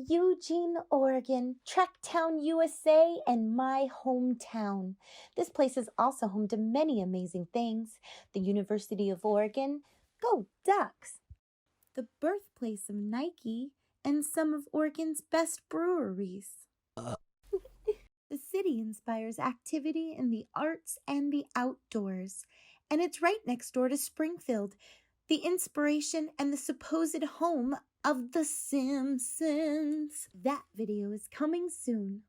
Eugene, Oregon, Tracktown, USA, and my hometown. This place is also home to many amazing things. The University of Oregon, go Ducks! The birthplace of Nike, and some of Oregon's best breweries. The city inspires activity in the arts and the outdoors, and it's right next door to Springfield, the inspiration and the supposed home of The Simpsons. That video is coming soon.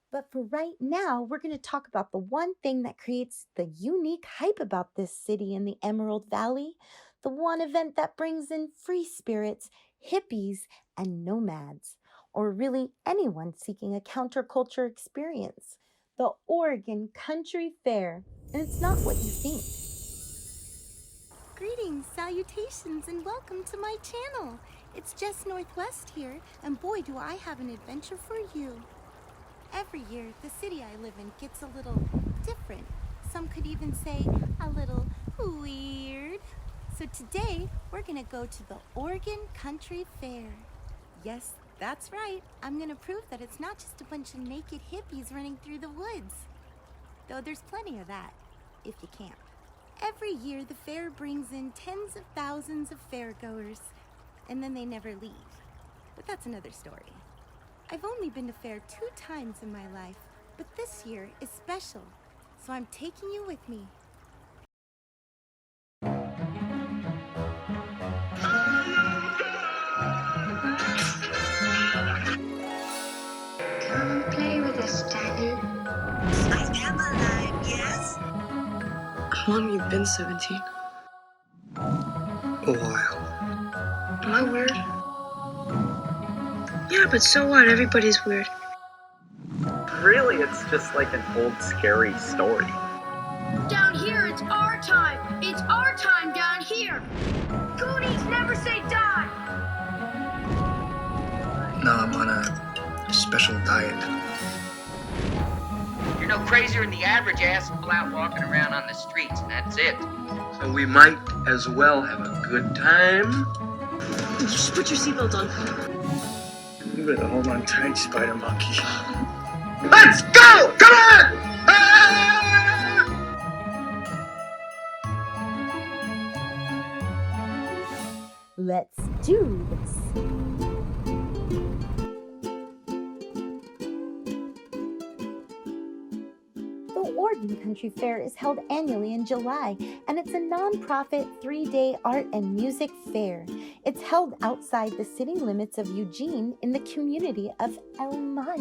But for right now, we're going to talk about the one thing that creates the unique hype about this city in the Emerald Valley, the one event that brings in free spirits, hippies, and nomads, or really anyone seeking a counterculture experience, the Oregon Country Fair. And it's not what you think. Greetings, salutations, and welcome to my channel. It's Jess Northwest here, and boy do I have an adventure for you. Every year, the city I live in gets a little different. Some could even say a little weird. So today, we're gonna go to the Oregon Country Fair. Yes, that's right. I'm gonna prove that it's not just a bunch of naked hippies running through the woods. Though there's plenty of that, if you camp. Every year, the fair brings in tens of thousands of fairgoers, and then they never leave. But that's another story. I've only been to fair 2 times in my life, but this year is special, so I'm taking you with me. Come play with us, Daddy. I am alive, yes? How long have you been 17? A while. Am I weird? Yeah, but so what? Everybody's weird. Really, it's just like an old scary story. Down here, it's our time. It's our time down here. Goonies never say die. No, I'm on a special diet. You're no crazier than the average ass out walking around on the streets, and that's it. So we might as well have a good time. Just put your seatbelt on. You better hold on tight, Spider Monkey. Let's go! Come on! Ah! Let's do this. The Oregon Country Fair is held annually in July, and it's a non-profit 3-day art and music fair. It's held outside the city limits of Eugene in the community of Elmira.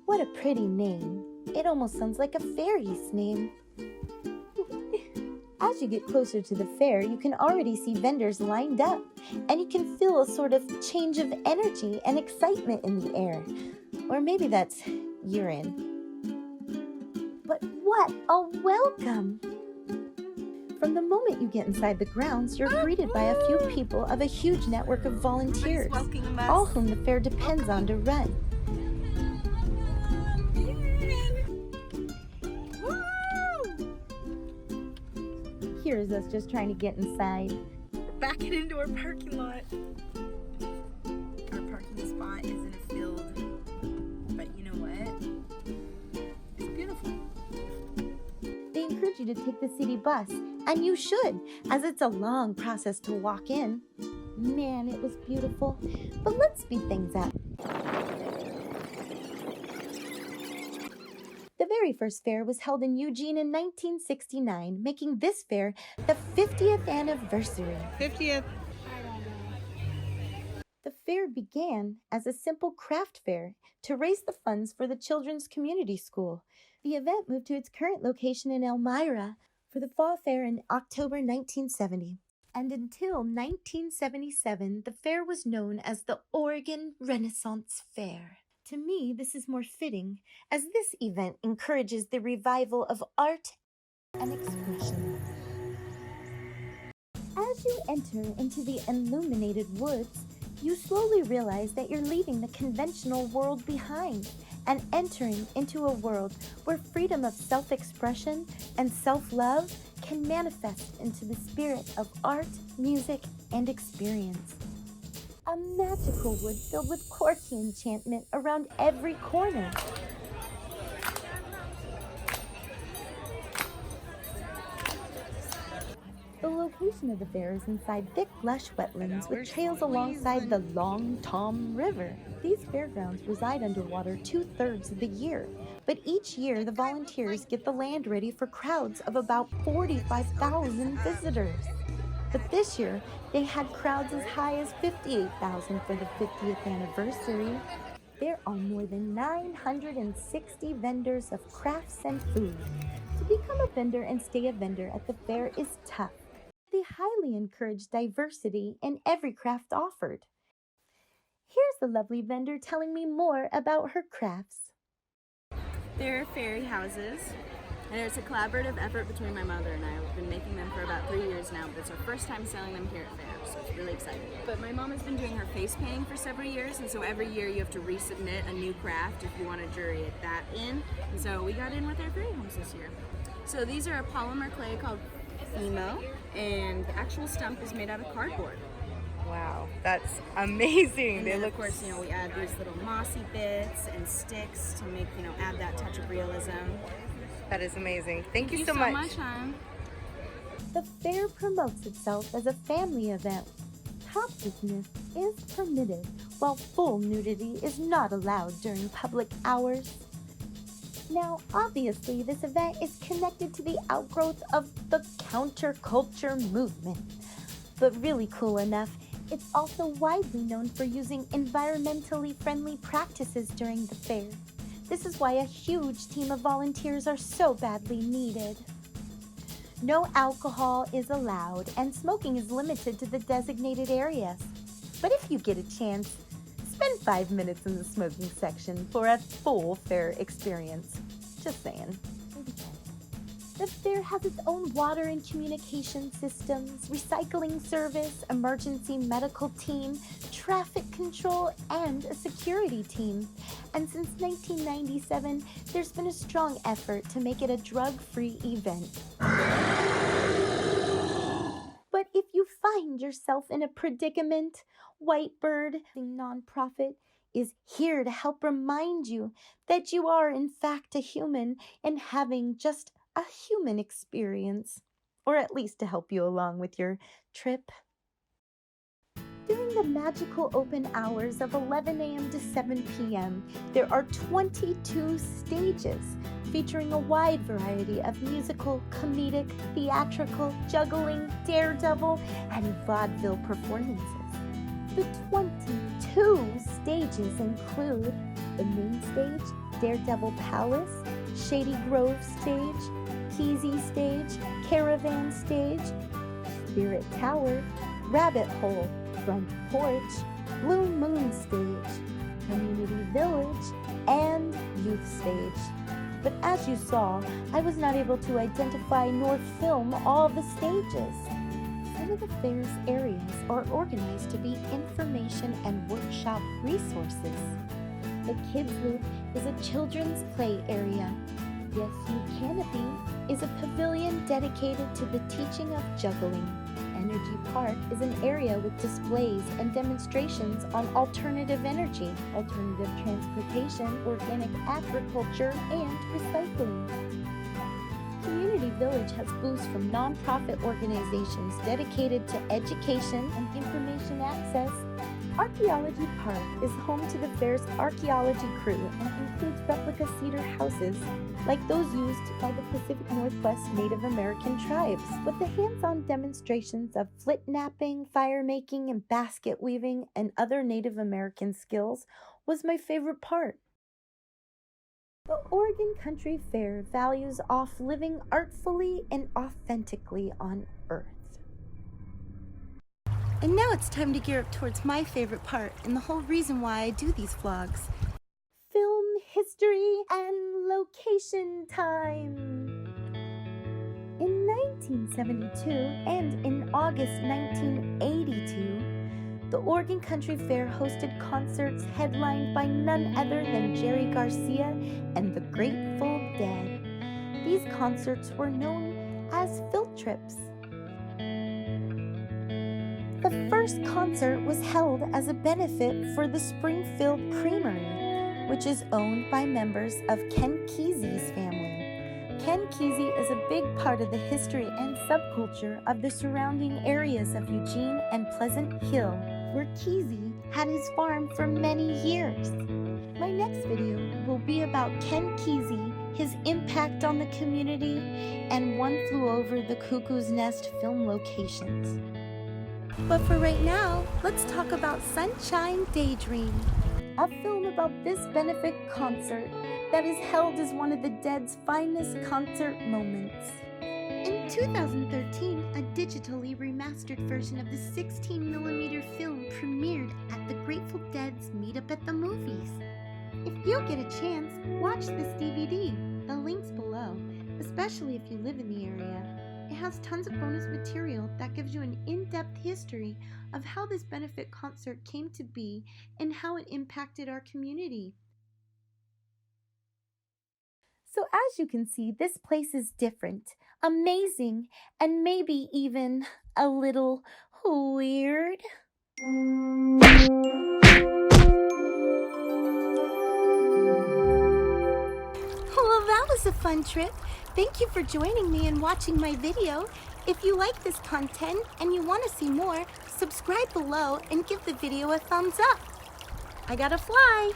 What a pretty name. It almost sounds like a fairy's name. As you get closer to the fair, you can already see vendors lined up, and you can feel a sort of change of energy and excitement in the air. Or maybe that's urine. But what a welcome! From the moment you get inside the grounds, you're greeted by a few people of a huge network of volunteers, all whom the fair depends on to run. Here's us just trying to get inside. Backing into our parking lot. Our parking spot is in a field, but you know what? It's beautiful. They encourage you to take the city bus, and you should, as it's a long process to walk in. Man, it was beautiful. But let's speed things up. The very first fair was held in Eugene in 1969, making this fair the 50th anniversary. 50th. The fair began as a simple craft fair to raise the funds for the Children's Community School. The event moved to its current location in Elmira for the fall fair in October 1970. And until 1977, the fair was known as the Oregon Renaissance Fair. To me, this is more fitting, as this event encourages the revival of art and expression. As you enter into the illuminated woods, you slowly realize that you're leaving the conventional world behind and entering into a world where freedom of self-expression and self-love can manifest into the spirit of art, music, and experience. a magical wood filled with quirky enchantment around every corner. The location of the fair is inside thick, lush wetlands with trails alongside the Long Tom River. These fairgrounds reside underwater 2/3 of the year, but each year the volunteers get the land ready for crowds of about 45,000 visitors. But this year, they had crowds as high as 58,000 for the 50th anniversary. There are more than 960 vendors of crafts and food. To become a vendor and stay a vendor at the fair is tough. They highly encourage diversity in every craft offered. Here's the lovely vendor telling me more about her crafts. They're fairy houses, and it's a collaborative effort between my mother and I. We've been making them for about 3 years now, but it's our first time selling them here at fair, so it's really exciting. But my mom has been doing her face painting for several years, and so every year you have to resubmit a new craft if you want to jury it that in. And so we got in with our fairy homes this year. So these are a polymer clay called Emo, and the actual stump is made out of cardboard. Wow, that's amazing. And then, of course, we add these little mossy bits and sticks to make, add that touch of realism. That is amazing. Thank you so much. much, hon. The fair promotes itself as a family event. Toplessness is permitted, while full nudity is not allowed during public hours. Now, obviously, this event is connected to the outgrowth of the counterculture movement. But really cool enough, it's also widely known for using environmentally friendly practices during the fair. This is why a huge team of volunteers are so badly needed. No alcohol is allowed, and smoking is limited to the designated areas. But if you get a chance, spend 5 minutes in the smoking section for a full fair experience. Just saying. The fair has its own water and communication systems, recycling service, emergency medical team, traffic control, and a security team. And since 1997, there's been a strong effort to make it a drug-free event. But if you find yourself in a predicament, Whitebird, the nonprofit, is here to help remind you that you are in fact a human and having just a human experience, or at least to help you along with your trip. During the magical open hours of 11 a.m. to 7 p.m., there are 22 stages featuring a wide variety of musical, comedic, theatrical, juggling, daredevil, and vaudeville performances. The 22 stages include the main stage, Daredevil Palace, Shady Grove Stage, Keezy Stage, Caravan Stage, Spirit Tower, Rabbit Hole, Front Porch, Blue Moon Stage, Community Village, and Youth Stage. But as you saw, I was not able to identify nor film all the stages. Some of the fair's areas are organized to be information and workshop resources. The Kids Loop is a children's play area. Yes You Canopy is a pavilion dedicated to the teaching of juggling. Energy Park is an area with displays and demonstrations on alternative energy, alternative transportation, organic agriculture, and recycling. Community Village has booths from nonprofit organizations dedicated to education and information access. Archaeology Park is home to the fair's archaeology crew and includes replica cedar houses like those used by the Pacific Northwest Native American tribes, with the hands-on demonstrations of flit napping, fire making, and basket weaving and other Native American skills was my favorite part. The Oregon Country Fair values off living artfully and authentically on Earth. And now it's time to gear up towards my favorite part and the whole reason why I do these vlogs. Film, history, and location time. In 1972 and in August 1982, the Oregon Country Fair hosted concerts headlined by none other than Jerry Garcia and the Grateful Dead. These concerts were known as field trips. The first concert was held as a benefit for the Springfield Creamery, which is owned by members of Ken Kesey's family. Ken Kesey is a big part of the history and subculture of the surrounding areas of Eugene and Pleasant Hill, where Kesey had his farm for many years. My next video will be about Ken Kesey, his impact on the community, and One Flew Over the Cuckoo's Nest film locations. But for right now, let's talk about Sunshine Daydream, a film about this benefit concert that is held as one of the Dead's finest concert moments. In 2013, a digitally remastered version of the 16mm film premiered at the Grateful Dead's Meetup at the Movies. If you get a chance, watch this DVD. The link's below, especially if you live in the area. It has tons of bonus material that gives you an in-depth history of how this benefit concert came to be and how it impacted our community. So as you can see, this place is different, amazing, and maybe even a little weird. Well, that was a fun trip. Thank you for joining me and watching my video. If you like this content and you want to see more, subscribe below and give the video a thumbs up. I gotta fly.